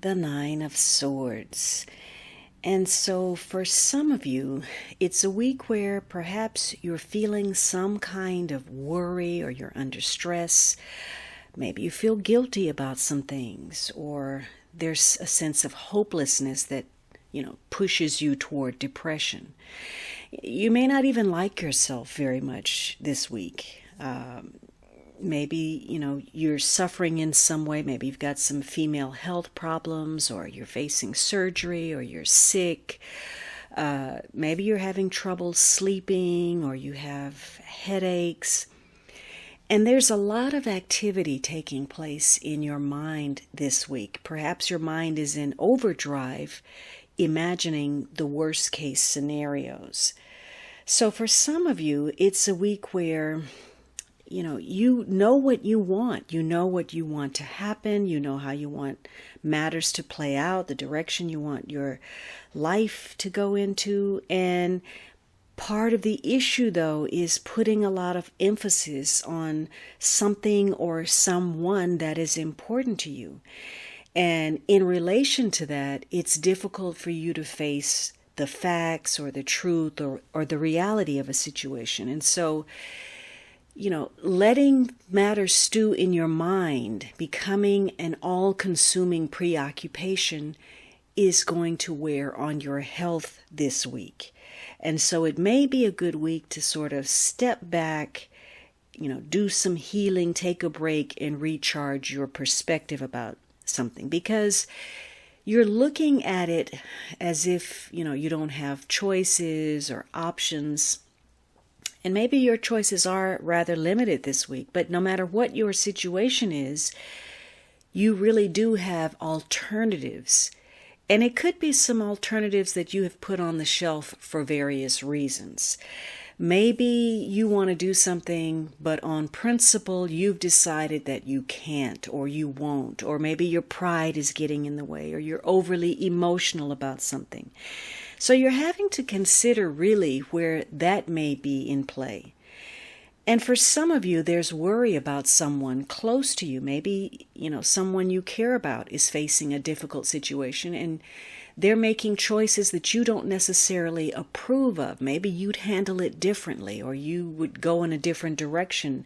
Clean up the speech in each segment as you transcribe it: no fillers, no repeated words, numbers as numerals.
the Nine of Swords. And so for some of you, it's a week where perhaps you're feeling some kind of worry or you're under stress. Maybe you feel guilty about some things, or there's a sense of hopelessness that, pushes you toward depression. You may not even like yourself very much this week. Maybe, you're suffering in some way. Maybe you've got some female health problems, or you're facing surgery, or you're sick. Maybe you're having trouble sleeping, or you have headaches. And there's a lot of activity taking place in your mind this week. Perhaps your mind is in overdrive, imagining the worst case scenarios. So for some of you, it's a week where you know what you want. You know what you want to happen. You know how you want matters to play out, the direction you want your life to go into. And part of the issue, though, is putting a lot of emphasis on something or someone that is important to you. And in relation to that, it's difficult for you to face the facts or the truth or the reality of a situation. And so, letting matters stew in your mind, becoming an all-consuming preoccupation, is going to wear on your health this week. And so it may be a good week to sort of step back, do some healing, take a break, and recharge your perspective about something, because you're looking at it as if, you don't have choices or options. And maybe your choices are rather limited this week, but no matter what your situation is, you really do have alternatives. And it could be some alternatives that you have put on the shelf for various reasons. Maybe you want to do something, but on principle, you've decided that you can't or you won't, or maybe your pride is getting in the way, or you're overly emotional about something. So you're having to consider really where that may be in play. And for some of you, there's worry about someone close to you. Maybe, someone you care about is facing a difficult situation and they're making choices that you don't necessarily approve of. Maybe you'd handle it differently, or you would go in a different direction.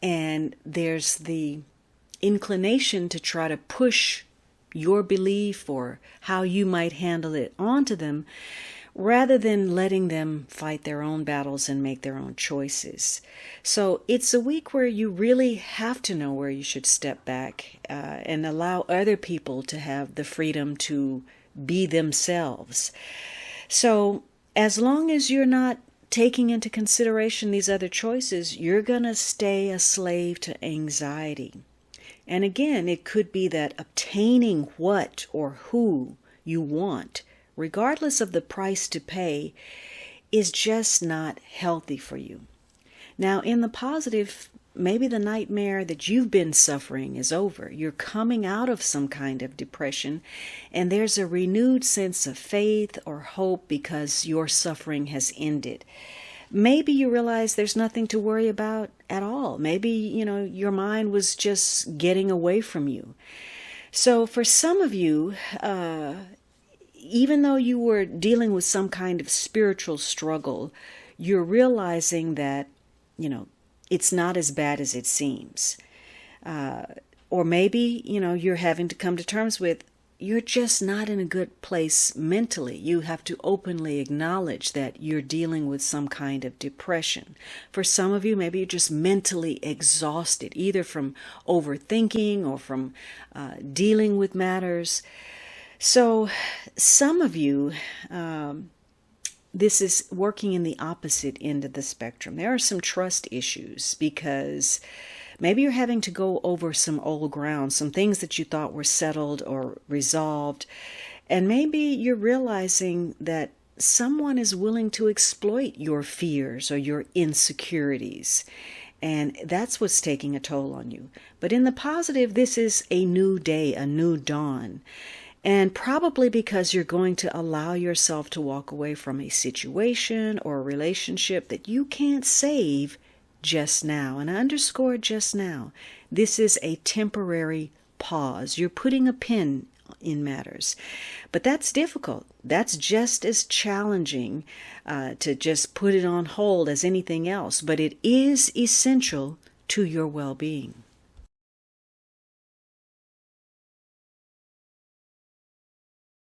And there's the inclination to try to push your belief or how you might handle it onto them, rather than letting them fight their own battles and make their own choices. So it's a week where you really have to know where you should step back and allow other people to have the freedom to be themselves. So as long as you're not taking into consideration these other choices, you're going to stay a slave to anxiety. And again, it could be that obtaining what or who you want, regardless of the price to pay, is just not healthy for you. Now, in the positive, maybe the nightmare that you've been suffering is over. You're coming out of some kind of depression, and there's a renewed sense of faith or hope because your suffering has ended. Maybe you realize there's nothing to worry about at all. Maybe, your mind was just getting away from you. So for some of you, even though you were dealing with some kind of spiritual struggle, you're realizing that, it's not as bad as it seems. Or maybe, you're having to come to terms with, you're just not in a good place mentally. You have to openly acknowledge that you're dealing with some kind of depression. For some of you, maybe you're just mentally exhausted, either from overthinking or from dealing with matters. So some of you, this is working in the opposite end of the spectrum. There are some trust issues because maybe you're having to go over some old ground, some things that you thought were settled or resolved. And maybe you're realizing that someone is willing to exploit your fears or your insecurities. And that's what's taking a toll on you. But in the positive, this is a new day, a new dawn. And probably because you're going to allow yourself to walk away from a situation or a relationship that you can't save just now. And I underscore just now. This is a temporary pause. You're putting a pin in matters. But that's difficult. That's just as challenging to just put it on hold as anything else. But it is essential to your well-being.